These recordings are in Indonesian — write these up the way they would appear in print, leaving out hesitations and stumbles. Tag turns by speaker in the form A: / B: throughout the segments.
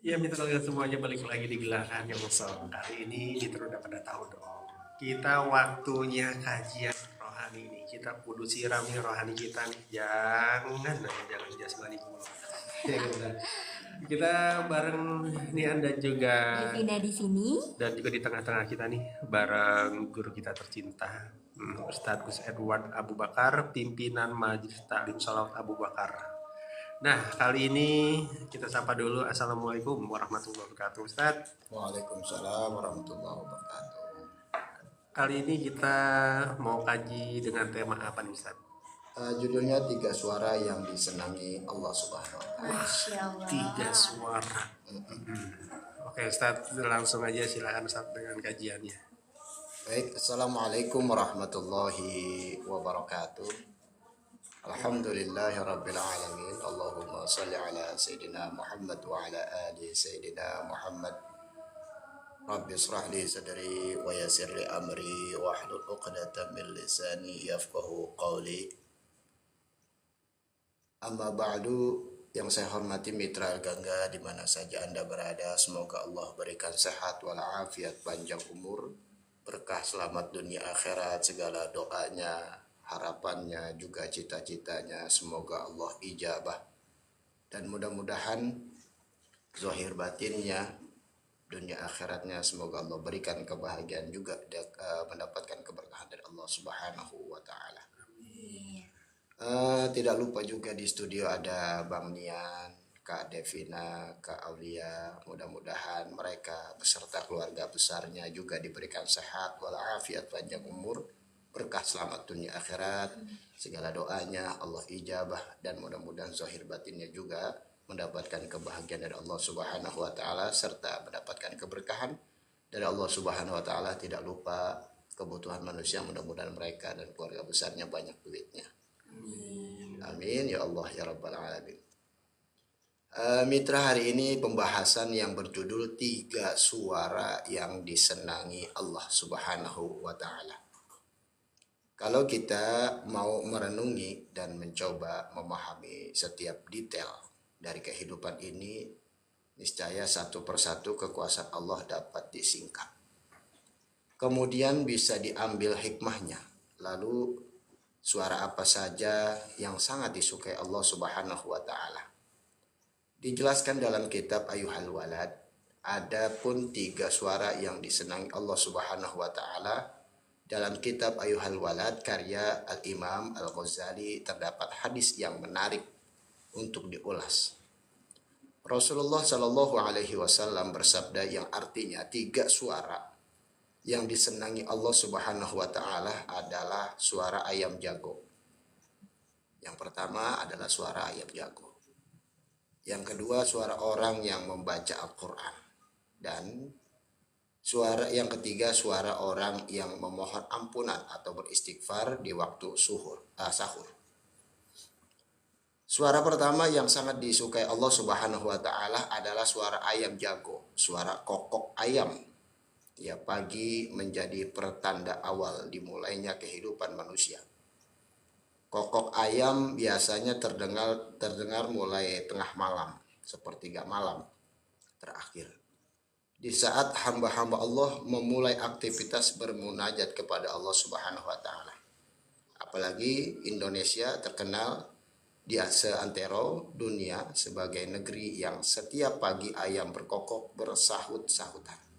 A: Ya mitra semuanya balik lagi di Gelaran yang Song. Kali ini kita udah pada tahu dong. Kita waktunya kajian rohani nih. Kita kudu siram nih rohani kita nih. Jangan jasmani mulu. Ya, kita bareng nih Anda juga
B: Devina di sini.
A: dan juga di tengah-tengah kita nih bareng guru kita tercinta Ustadz Gus Edward Abu Bakar, pimpinan Majelis Taklim Sholawat Abu Bakar. Nah, kali ini kita sapa dulu. Assalamualaikum warahmatullahi wabarakatuh, Ustaz.
C: Waalaikumsalam warahmatullahi wabarakatuh.
A: Kali ini kita mau kaji dengan tema apa nih, Ustaz?
C: Judulnya tiga suara yang disenangi Allah Subhanahu wa Ta'ala.
B: Masya Allah.
A: Tiga suara. Oke, Ustaz, langsung aja silakan Ustaz dengan kajiannya.
C: Baik, assalamualaikum warahmatullahi wabarakatuh. Alhamdulillahi rabbil alamin. Allahumma salli ala sayyidina Muhammad wa ala ali sayyidina Muhammad. Rabbi israh li sadri wa yassir li amri wa hlul 'uqdatam min lisani yafqahu qawli. Amma ba'du, yang saya hormati mitra Al-Gangga di mana saja Anda berada, semoga Allah berikan sehat walafiat, panjang umur, berkah selamat dunia akhirat, segala doanya, harapannya, juga cita-citanya semoga Allah ijabah. Dan mudah-mudahan zahir batinnya, dunia akhiratnya semoga Allah berikan kebahagiaan juga, mendapatkan keberkahan dari Allah Subhanahu wa Ta'ala. Tidak lupa juga di studio ada Bang Nian, Kak Devina, Kak Aulia. Mudah-mudahan mereka beserta keluarga besarnya juga diberikan sehat walafiat, panjang umur, berkah selamat dunia akhirat. Segala doanya Allah ijabah dan mudah-mudahan zahir batinnya juga mendapatkan kebahagiaan dari Allah Subhanahu wa Ta'ala serta mendapatkan keberkahan dari Allah Subhanahu wa Ta'ala. Tidak lupa kebutuhan manusia, mudah-mudahan mereka dan keluarga besarnya banyak duitnya. Amin ya Allah ya Rabbal Alamin. Mitra, hari ini pembahasan yang berjudul tiga suara yang disenangi Allah Subhanahu wa Ta'ala. Kalau kita mau merenungi dan mencoba memahami setiap detail dari kehidupan ini, niscaya satu persatu kekuasaan Allah dapat disingkap. Kemudian bisa diambil hikmahnya. Lalu suara apa saja yang sangat disukai Allah Subhanahu wa Ta'ala. Dijelaskan dalam kitab Ayyuhal Walad, ada pun tiga suara yang disenangi Allah Subhanahu wa Ta'ala. Dalam kitab Ayyuhal Walad karya Al-Imam Al-Ghazali terdapat hadis yang menarik untuk diulas. Rasulullah Shallallahu Alaihi Wasallam bersabda yang artinya tiga suara yang disenangi Allah Subhanahu wa Ta'ala adalah suara ayam jago. Yang pertama adalah suara ayam jago. Yang kedua suara orang yang membaca Al-Quran. Dan suara yang ketiga suara orang yang memohon ampunan atau beristighfar di waktu sahur. Suara pertama yang sangat disukai Allah Subhanahu wa Ta'ala adalah suara ayam jago, suara kokok ayam. Ya, pagi menjadi pertanda awal dimulainya kehidupan manusia. Kokok ayam biasanya terdengar mulai tengah malam, sepertiga malam terakhir. Di saat hamba-hamba Allah memulai aktivitas bermunajat kepada Allah Subhanahu wa Ta'ala. Apalagi Indonesia terkenal di seantero dunia sebagai negeri yang setiap pagi ayam berkokok bersahut-sahutan.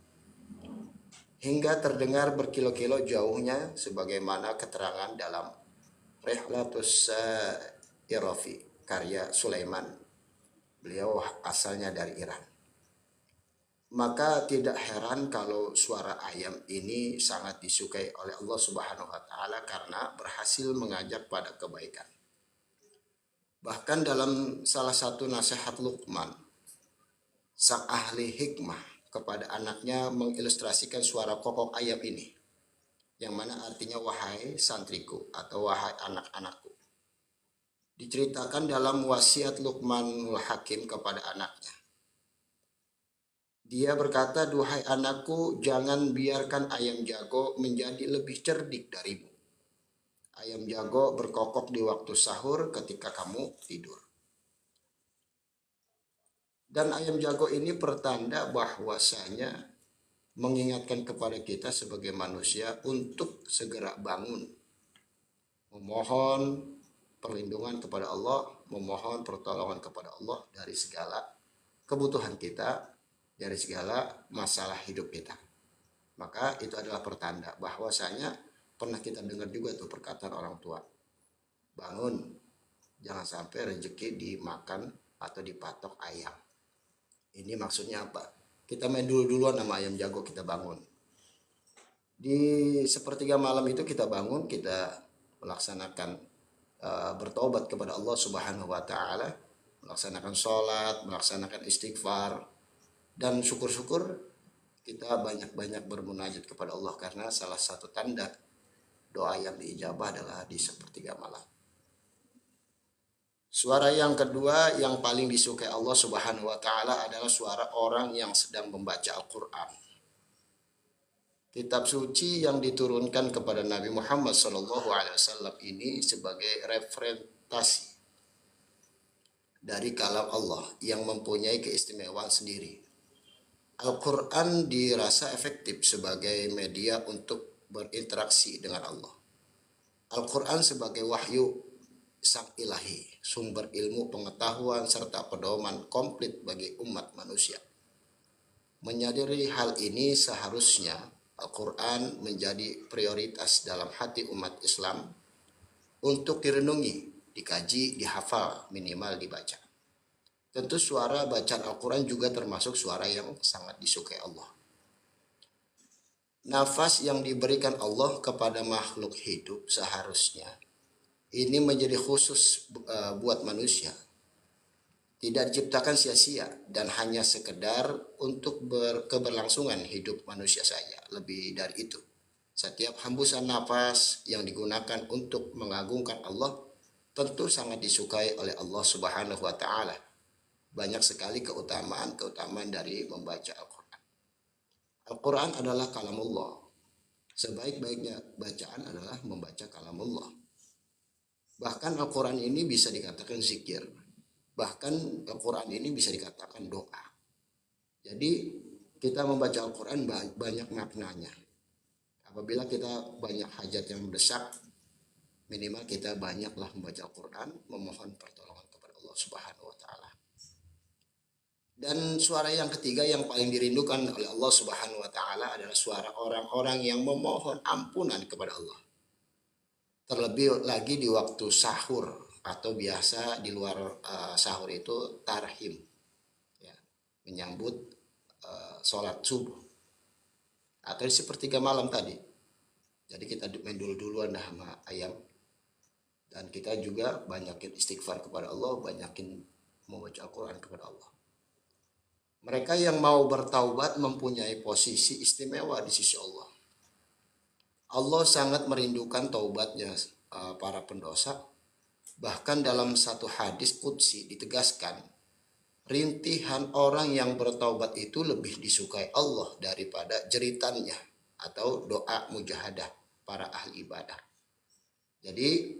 C: Hingga terdengar berkilo-kilo jauhnya sebagaimana keterangan dalam Rihlatus Irafi karya Sulaiman. Beliau asalnya dari Iran. Maka tidak heran kalau suara ayam ini sangat disukai oleh Allah Subhanahu wa Ta'ala karena berhasil mengajak pada kebaikan. Bahkan dalam salah satu nasihat Luqman, sang ahli hikmah kepada anaknya mengilustrasikan suara kokok ayam ini, yang mana artinya wahai santriku atau wahai anak-anakku. Diceritakan dalam wasiat Luqmanul Hakim kepada anaknya. Dia berkata, duhai anakku, jangan biarkan ayam jago menjadi lebih cerdik darimu. Ayam jago berkokok di waktu sahur ketika kamu tidur. Dan ayam jago ini pertanda bahwasanya mengingatkan kepada kita sebagai manusia untuk segera bangun, memohon perlindungan kepada Allah, memohon pertolongan kepada Allah dari segala kebutuhan kita, dari segala masalah hidup kita. Maka itu adalah pertanda bahwasanya pernah kita dengar juga tuh perkataan orang tua, bangun, jangan sampai rezeki dimakan atau dipatok ayam. Ini maksudnya apa? Kita main dulu-duluan sama ayam jago, kita bangun. Di sepertiga malam itu kita bangun, kita melaksanakan bertobat kepada Allah Subhanahu wa taala, melaksanakan sholat, melaksanakan istighfar, dan syukur-syukur kita banyak-banyak bermunajat kepada Allah, karena salah satu tanda doa yang diijabah adalah di sepertiga malam. Suara yang kedua yang paling disukai Allah Subhanahu wa taala adalah suara orang yang sedang membaca Al-Qur'an. Kitab suci yang diturunkan kepada Nabi Muhammad SAW ini sebagai referensi dari kalam Allah yang mempunyai keistimewaan sendiri. Al-Quran dirasa efektif sebagai media untuk berinteraksi dengan Allah. Al-Quran sebagai wahyu sang ilahi, sumber ilmu, pengetahuan, serta pedoman komplit bagi umat manusia. Menyadari hal ini, seharusnya Al-Quran menjadi prioritas dalam hati umat Islam untuk direnungi, dikaji, dihafal, minimal dibaca. Tentu suara bacaan Al-Quran juga termasuk suara yang sangat disukai Allah. Nafas yang diberikan Allah kepada makhluk hidup seharusnya ini menjadi khusus buat manusia. Tidak diciptakan sia-sia dan hanya sekedar untuk keberlangsungan hidup manusia saja. Lebih dari itu, setiap hembusan nafas yang digunakan untuk mengagungkan Allah tentu sangat disukai oleh Allah Subhanahu wa taala. Banyak sekali keutamaan dari membaca Al-Quran. Al-Quran adalah kalamullah. Sebaik-baiknya bacaan adalah membaca kalamullah. Bahkan Al-Quran ini bisa dikatakan zikir. Bahkan Al-Quran ini bisa dikatakan doa. Jadi kita membaca Al-Quran banyak maknanya. Apabila kita banyak hajat yang mendesak, minimal kita banyaklah membaca Al-Quran, memohon pertolongan kepada Allah Subhanahu wa taala. Dan suara yang ketiga yang paling dirindukan oleh Allah Subhanahu wa taala adalah suara orang-orang yang memohon ampunan kepada Allah. Terlebih lagi di waktu sahur, atau biasa di luar sahur itu tarhim, ya, menyambut sholat subuh, atau di sepertiga malam tadi. Jadi kita main dulu-duluan dah sama ayam, dan kita juga banyakin istighfar kepada Allah, banyakin membaca Al-Quran kepada Allah. Mereka yang mau bertaubat mempunyai posisi istimewa di sisi Allah. Allah sangat merindukan taubatnya para pendosa. Bahkan dalam satu hadis qudsi ditegaskan, rintihan orang yang bertaubat itu lebih disukai Allah daripada jeritannya atau doa mujahadah para ahli ibadah. Jadi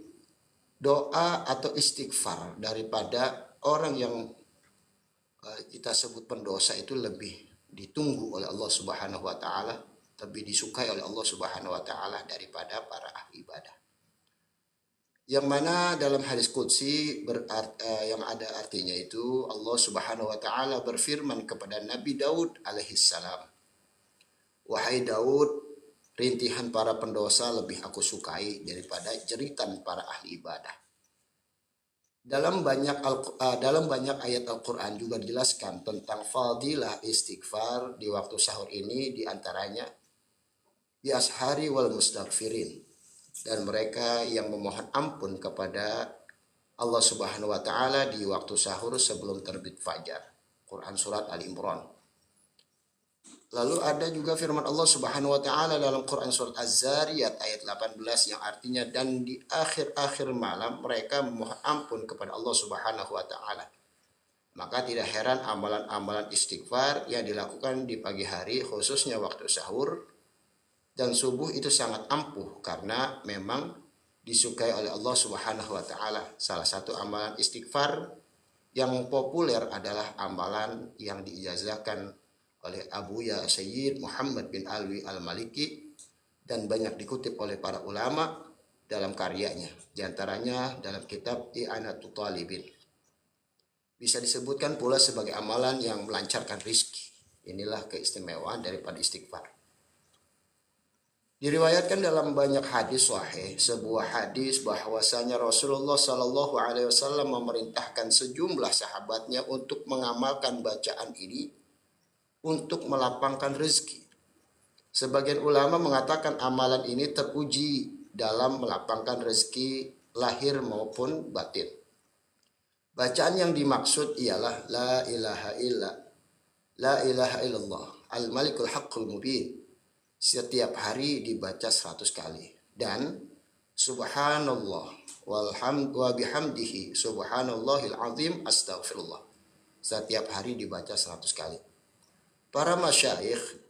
C: doa atau istighfar daripada orang yang kita sebut pendosa itu lebih ditunggu oleh Allah Subhanahu wa taala, lebih disukai oleh Allah Subhanahu wa taala daripada para ahli ibadah. Yang mana dalam hadis qudsi yang ada artinya itu, Allah Subhanahu wa taala berfirman kepada Nabi Daud alaihi salam, "Wahai Daud, rintihan para pendosa lebih aku sukai daripada jeritan para ahli ibadah." Dalam banyak ayat Al-Quran juga dijelaskan tentang fadilah istighfar di waktu sahur ini, diantaranya bi ashari wal mustaghfirin, dan mereka yang memohon ampun kepada Allah Subhanahu wa taala di waktu sahur sebelum terbit fajar. Quran surat Ali Imran. Lalu ada juga firman Allah Subhanahu wa taala dalam Quran surat Az-Zariyat ayat 18 yang artinya, dan di akhir-akhir malam mereka memohon ampun kepada Allah Subhanahu wa taala. Maka tidak heran amalan-amalan istighfar yang dilakukan di pagi hari, khususnya waktu sahur dan subuh, itu sangat ampuh karena memang disukai oleh Allah Subhanahu wa taala. Salah satu amalan istighfar Yang populer adalah amalan yang diijazahkan oleh Abuya Sayyid Muhammad bin Alwi Al-Maliki dan banyak dikutip oleh para ulama dalam karyanya, diantaranya dalam kitab I'anatul Talibin. Bisa disebutkan pula sebagai amalan yang melancarkan rizki. Inilah keistimewaan daripada istighfar. Diriwayatkan dalam banyak hadis sahih, sebuah hadis bahwasanya Rasulullah Shallallahu Alaihi Wasallam memerintahkan sejumlah sahabatnya untuk mengamalkan bacaan ini untuk melapangkan rezeki. Sebagian ulama mengatakan amalan ini teruji dalam melapangkan rezeki lahir maupun batin. Bacaan yang dimaksud ialah la ilaha illallah al-malikul haqqul mubin. Setiap hari dibaca 100 kali. Dan subhanallah wa bihamdihi subhanallahil azim astaghfirullah. Setiap hari dibaca 100 kali. Para masyayikh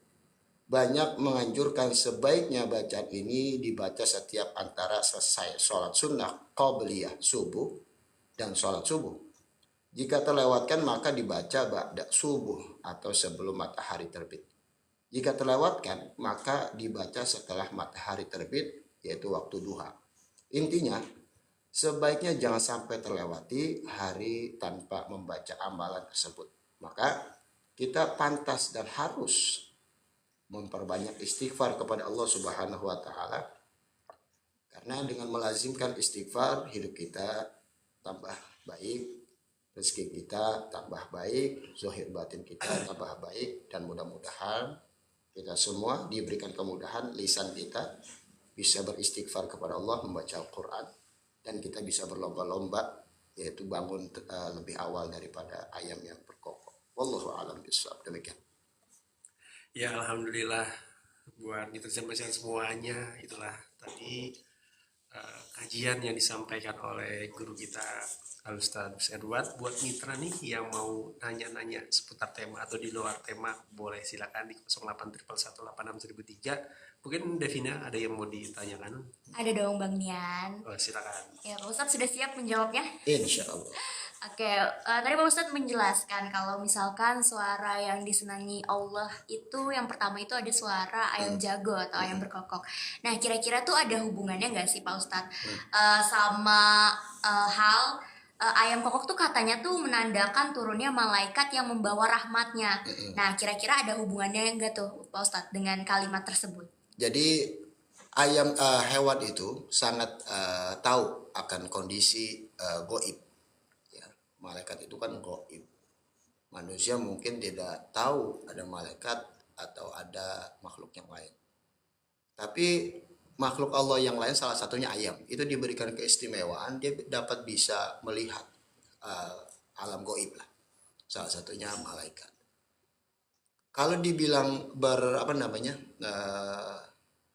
C: banyak menganjurkan sebaiknya bacaan ini dibaca setiap antara selesai sholat sunnah qabliyah subuh dan sholat subuh. Jika terlewatkan maka dibaca ba'da subuh atau sebelum matahari terbit. Jika terlewatkan, maka dibaca setelah matahari terbit, yaitu waktu duha. Intinya, sebaiknya jangan sampai terlewati hari tanpa membaca amalan tersebut. Maka, kita pantas dan harus memperbanyak istighfar kepada Allah Subhanahu wa Ta'ala. Karena dengan melazimkan istighfar, hidup kita tambah baik, rezeki kita tambah baik, zahir batin kita tambah baik, dan mudah-mudahan kita semua diberikan kemudahan lisan kita bisa beristighfar kepada Allah, membaca Al-Quran, dan kita bisa berlomba-lomba yaitu bangun lebih awal daripada ayam yang berkokok. Wallahu a'lam bishawab. Demikian.
A: Ya alhamdulillah buat netizen-netizen semuanya, itulah tadi kajian yang disampaikan oleh guru kita Al-Ustadz Edward. Buat mitra nih yang mau nanya-nanya seputar tema atau di luar tema, boleh silakan di 0811186003. Mungkin Devina ada yang mau ditanyakan?
B: Ada dong Bang Nian.
A: Oh, silakan.
B: Ya Pak Ustadz sudah siap menjawabnya?
C: Insya Allah.
B: Oke, tadi Pak Ustadz menjelaskan kalau misalkan suara yang disenangi Allah itu yang pertama itu ada suara ayam jago atau ayam berkokok. Nah kira-kira tuh ada hubungannya nggak sih Pak Ustadz sama hal ayam kokok tuh katanya tuh menandakan turunnya malaikat yang membawa rahmatnya. Nah kira-kira ada hubungannya nggak tuh Pak Ustadz dengan kalimat tersebut?
C: Jadi ayam hewan itu sangat tahu akan kondisi goib. Ya, malaikat itu kan goib. Manusia mungkin tidak tahu ada malaikat atau ada makhluk yang lain. Tapi makhluk Allah yang lain salah satunya ayam. Itu diberikan keistimewaan, dia dapat bisa melihat alam goib lah. Salah satunya malaikat. Kalau dibilang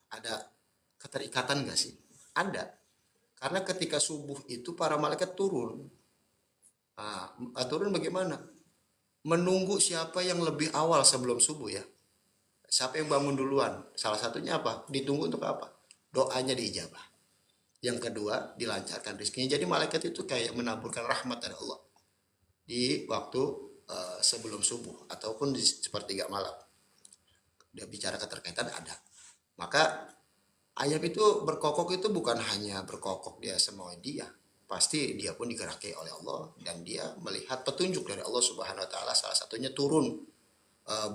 C: ada keterikatan nggak sih? Ada. Karena ketika subuh itu para malaikat turun. Turun bagaimana? Menunggu siapa yang lebih awal sebelum subuh ya. Siapa yang bangun duluan? Salah satunya apa? Ditunggu untuk apa? Doanya diijabah. Yang kedua, dilancarkan rezekinya. Jadi malaikat itu kayak menaburkan rahmat dari Allah di waktu sebelum subuh ataupun di sepertiga malam. Dia bicara keterkaitan ada. Maka ayam itu berkokok itu bukan hanya berkokok dia semau dia. Pasti dia pun digerakkan oleh Allah dan dia melihat petunjuk dari Allah Subhanahu wa Ta'ala. Salah satunya turun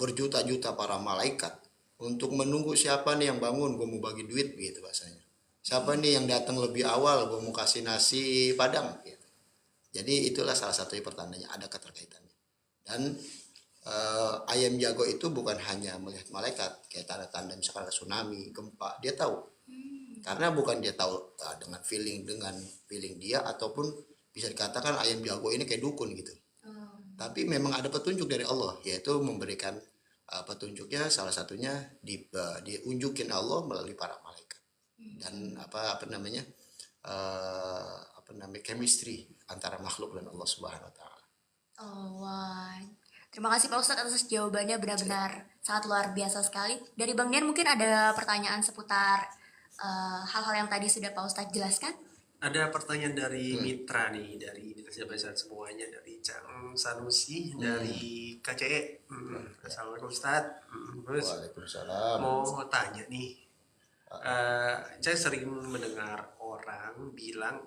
C: berjuta-juta para malaikat untuk menunggu siapa nih yang bangun, gue mau bagi duit gitu bahasanya. Siapa nih yang datang lebih awal, gue mau kasih nasi padang gitu. Jadi itulah salah satu pertandanya ada keterkaitannya. Dan ayam jago itu bukan hanya melihat malaikat kayak tanda-tanda misalkan ada tsunami, gempa, dia tahu. Karena bukan dia tahu dengan feeling dia ataupun bisa dikatakan ayam jago ini kayak dukun gitu. Tapi memang ada petunjuk dari Allah, yaitu memberikan petunjuknya salah satunya diunjukin Allah melalui para malaikat. Dan chemistry antara makhluk dan Allah Subhanahu wa Ta'ala.
B: Wah. Terima kasih Pak Ustadz atas jawabannya, benar-benar sangat luar biasa sekali. Dari Bang Nian mungkin ada pertanyaan seputar hal-hal yang tadi sudah Pak Ustadz jelaskan?
A: Ada pertanyaan dari mitra nih, dari mitra siapa semuanya, dari Cang Sanusi, dari KCE. Assalamualaikum Ustaz. Terus
C: Waalaikumsalam.
A: mau tanya nih, saya sering mendengar orang bilang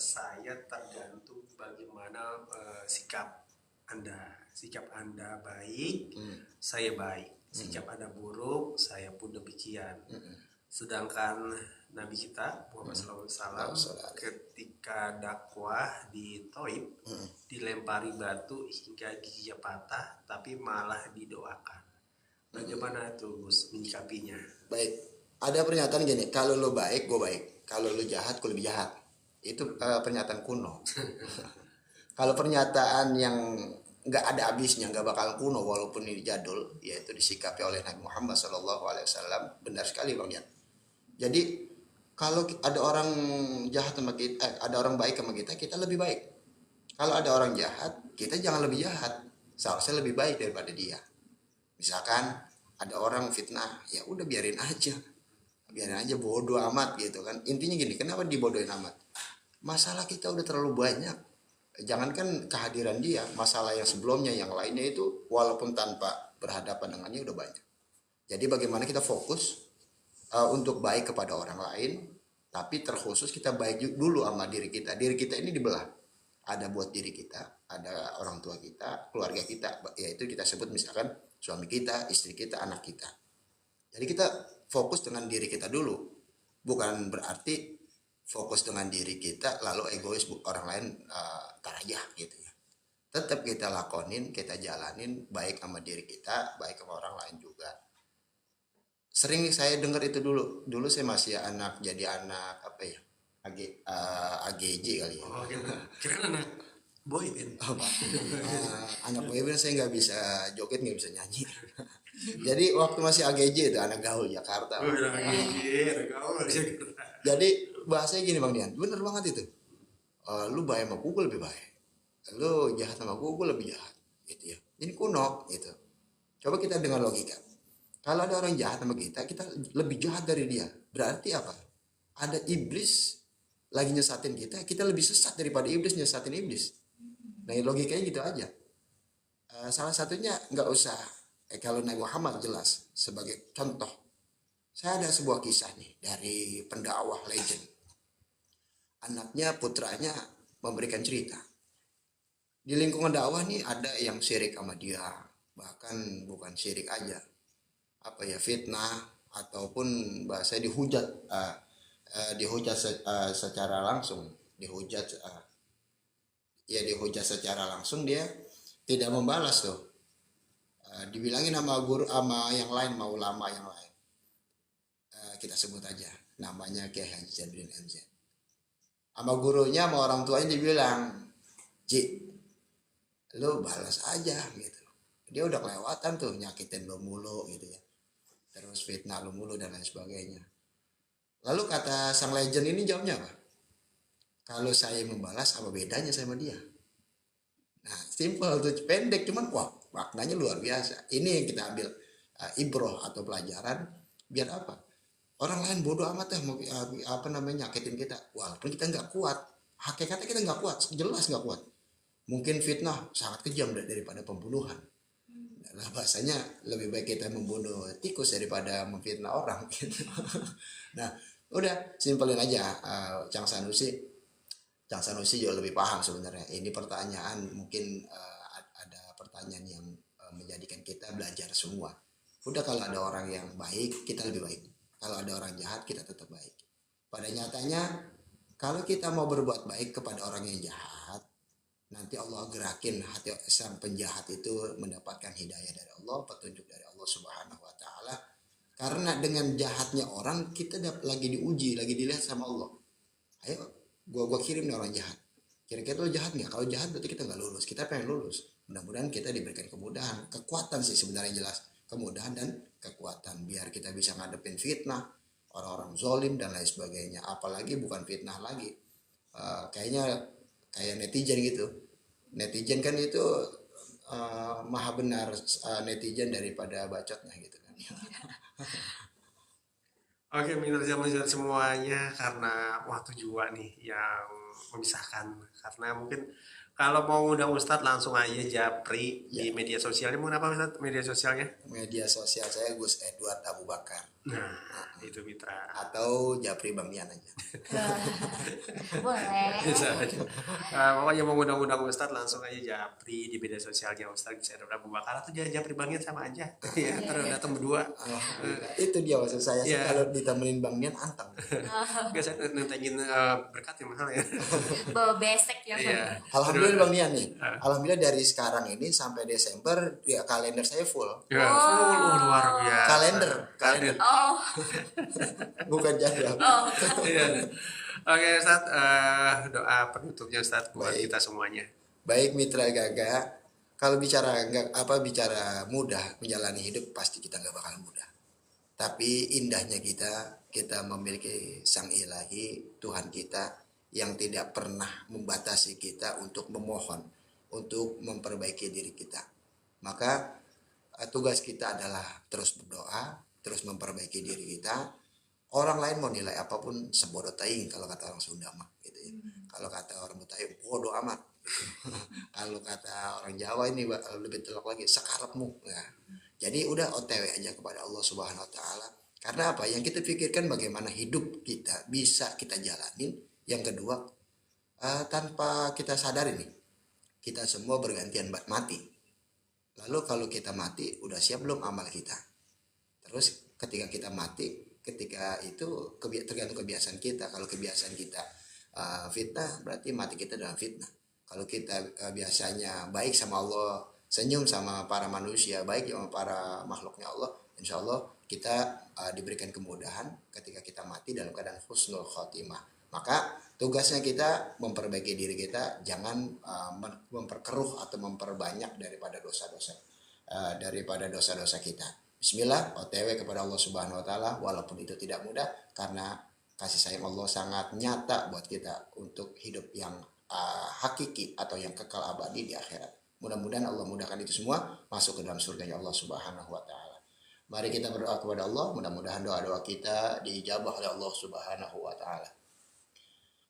A: saya tergantung bagaimana sikap Anda baik, saya baik. Sikap Anda buruk, saya pun demikian. Sedangkan Nabi kita Muhammad SAW ketika dakwah di Taif dilempari batu hingga giginya patah, tapi malah didoakan. Bagaimana tuh Gus menyikapinya?
C: Baik, ada pernyataan gini, kalau lo baik, gue baik. Kalau lo jahat, gue lebih jahat. Itu pernyataan kuno. Kalau pernyataan yang nggak ada habisnya, nggak bakal kuno walaupun ini jadul, yaitu disikapi oleh Nabi Muhammad SAW, benar sekali Bang Jan. Jadi kalau ada orang jahat sama kita, ada orang baik sama kita, kita lebih baik. Kalau ada orang jahat, kita jangan lebih jahat. Seharusnya lebih baik daripada dia. Misalkan ada orang fitnah, ya udah biarin aja bodoh amat gitu kan. Intinya gini, kenapa dibodohin amat? Masalah kita udah terlalu banyak. Jangankan kehadiran dia, masalah yang sebelumnya, yang lainnya itu walaupun tanpa berhadapan dengannya udah banyak. Jadi bagaimana kita fokus untuk baik kepada orang lain, tapi terkhusus kita baik dulu sama diri kita. Diri kita ini dibelah. Ada buat diri kita, ada orang tua kita, keluarga kita, yaitu kita sebut misalkan suami kita, istri kita, anak kita. Jadi kita fokus dengan diri kita dulu. Bukan berarti fokus dengan diri kita lalu egois orang lain tar aja gitu ya. Tetap kita lakonin, kita jalanin baik sama diri kita, baik sama orang lain juga. Sering saya dengar itu dulu saya masih jadi anak apa ya, AGJ kali ya.
A: Oh, kira anak boyband.
C: Anak boyband saya nggak bisa joget, nggak bisa nyanyi. Jadi waktu masih AGJ itu anak gaul Jakarta. Jadi bahasanya gini Bang Dian, bener banget itu. Lu baik sama gue lebih baik, lu jahat sama gue lebih jahat, gitu ya. Ini kuno gitu. Coba kita dengan logika. Kalau ada orang jahat sama kita lebih jahat dari dia. Berarti apa? Ada iblis lagi nyesatin kita lebih sesat daripada iblis nyesatin iblis. Nah logikanya gitu aja. Salah satunya nggak usah kalau Nabi Muhammad jelas sebagai contoh. Saya ada sebuah kisah nih dari pendakwah legend. Anaknya, putranya memberikan cerita. Di lingkungan dakwah nih ada yang syirik sama dia. Bahkan bukan syirik aja. Fitnah ataupun bahasa dihujat secara langsung, dihujat secara langsung, dia tidak membalas tuh. Dibilangin sama guru, sama yang lain, mau ulama yang lain, kita sebut aja namanya Kiai Haji Jadrin MZ. Sama gurunya, sama orang tuanya dibilang, Ji, lu balas aja gitu. Dia udah kelewatan tuh, nyakitin lu mulu gitu ya, terus fitnah lu mulu dan lain sebagainya. Lalu kata sang legend ini jawabnya apa? Kalau saya membalas, apa bedanya sama dia? Nah, simple tuh, pendek, cuman wah maknanya luar biasa. Ini yang kita ambil ibroh atau pelajaran, biar apa? Orang lain bodoh amat nyakitin kita, walaupun kita nggak kuat. Hakikatnya kita nggak kuat, jelas nggak kuat. Mungkin fitnah sangat kejam daripada pembunuhan. Nah, bahasanya lebih baik kita membunuh tikus daripada memfitnah orang gitu. Nah udah simpelin aja. Cang Sanusi juga lebih paham sebenarnya. Ini pertanyaan mungkin ada pertanyaan yang menjadikan kita belajar semua. Udah, kalau ada orang yang baik kita lebih baik, kalau ada orang jahat kita tetap baik. Pada nyatanya kalau kita mau berbuat baik kepada orang yang jahat, nanti Allah gerakin hati sang penjahat itu mendapatkan hidayah dari Allah, petunjuk dari Allah Subhanahu wa taala. Karena dengan jahatnya orang kita lagi diuji, lagi dilihat sama Allah. Ayo, gua kirim nih orang jahat. Kira-kira lo jahat nggak? Kalau jahat berarti kita nggak lulus. Kita pengen lulus. Mudah-mudahan kita diberikan kemudahan, kekuatan sih sebenarnya jelas, kemudahan dan kekuatan biar kita bisa ngadepin fitnah, orang-orang zolim dan lain sebagainya. Apalagi bukan fitnah lagi. Kayaknya kayak netizen gitu. Netizen kan itu maha benar netizen daripada bacotnya gitu kan.
A: Oke, mitra zaman semuanya, karena waktu juga nih yang memisahkan. Karena mungkin kalau mau undang Ustadz langsung aja japri
C: Ya,
A: di media sosialnya. Mau apa Ustadz media sosialnya?
C: media sosial saya Gus Edward Abu Bakar
A: Nah, itu mitra.
C: atau Japri Bang Nian aja.
B: Boleh.
A: Bisa aja. Pokoknya mau undang-undang Ustadz langsung aja japri di media sosialnya Ustadz bisa ada Abu Bakar atau japri Bangin sama aja. Ya, terus datang berdua.
C: Alhamdulillah. Itu dia maksud saya sih,
A: Ya,
C: kalau ditemenin Bang Nian anteng.
A: nggak saya nentengin berkat yang mahal ya.
B: Bawa besek ya.
A: Iya.
C: Alhamdulillah Bang Nian nih.
A: Ah.
C: Alhamdulillah dari sekarang ini sampai Desember ya kalender saya full.
A: Ya, full, luar biasa.
C: Kalender.
B: Oh,
C: Bukan jadwal.
B: oh.
A: Iya. Oke Ustadz, doa penutupnya Ustadz buat
C: Baik.
A: kita semuanya.
C: Baik Mitra Gaga, kalau bicara mudah menjalani hidup, pasti kita nggak bakal mudah. Tapi indahnya kita memiliki Sang Ilahi, Tuhan kita yang tidak pernah membatasi kita untuk memohon, untuk memperbaiki diri kita. Maka tugas kita adalah terus berdoa, terus memperbaiki diri kita. Orang lain mau nilai apapun sebodoh taing, kalau kata orang Sunda mah gitu ya. Kalau kata orang Betawi bodoh amat. Kalau kata orang Jawa ini lebih telak lagi, sekarapmu. Nah, jadi udah OTW aja kepada Allah Subhanahu wa taala. Karena apa? Yang kita pikirkan bagaimana hidup kita bisa kita jalanin. Yang kedua, tanpa kita sadar ini, kita semua bergantian mati. Lalu kalau kita mati, udah siap belum amal kita? Terus ketika kita mati, ketika itu tergantung kebiasaan kita. Kalau kebiasaan kita fitnah, berarti mati kita dalam fitnah. Kalau kita biasanya baik sama Allah, senyum sama para manusia, baik sama para makhluknya Allah, insya Allah kita diberikan kemudahan ketika kita mati dalam keadaan husnul khotimah. Maka tugasnya kita memperbaiki diri kita, jangan memperkeruh atau memperbanyak daripada dosa-dosa kita. Bismillah, OTW kepada Allah Subhanahu wa taala, walaupun itu tidak mudah, karena kasih sayang Allah sangat nyata buat kita untuk hidup yang hakiki atau yang kekal abadi di akhirat. Mudah-mudahan Allah mudahkan itu semua masuk ke dalam surganya Allah Subhanahu wa taala. Mari kita berdoa kepada Allah, mudah-mudahan doa-doa kita diijabah oleh Allah Subhanahu wa taala.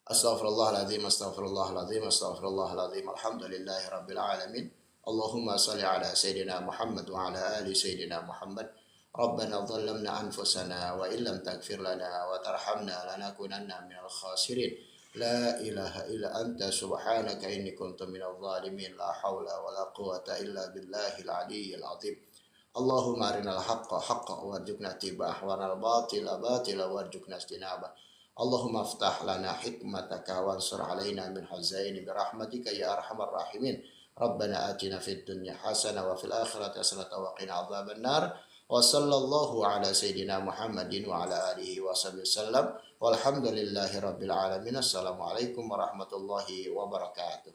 C: Astaghfirullahaladzim, astaghfirullahaladzim, astaghfirullahaladzim, alhamdulillahi rabbil alamin. Allahumma salli ala Sayyidina Muhammad wa ala ali Sayyidina Muhammad. Rabbana dhallamna anfusana wa illam taghfir lana wa tarhamna lanakunanna minal khasirin. La ilaha illa anta subhanaka inni kuntu minadh dhalimin. La hawla wa la quwata illa billahil aliyyil azim. Allahumma arinal haqqa haqqa warzuqna ittiba'ah wa arinal batila batila warzuqna ijtinabah. Allahumma aftah lana hikmataka wansur alaina min hazaini birahmatika ya arhamar rahimin. Rabbana atina fid dunya hasanah wa fil akhirati hasanah wa qina adzaban nar. Wa sallallahu ala sayyidina Muhammadin wa ala alihi wa sallam. Walhamdulillahi rabbil alamin. Assalamualaikum warahmatullahi wabarakatuh.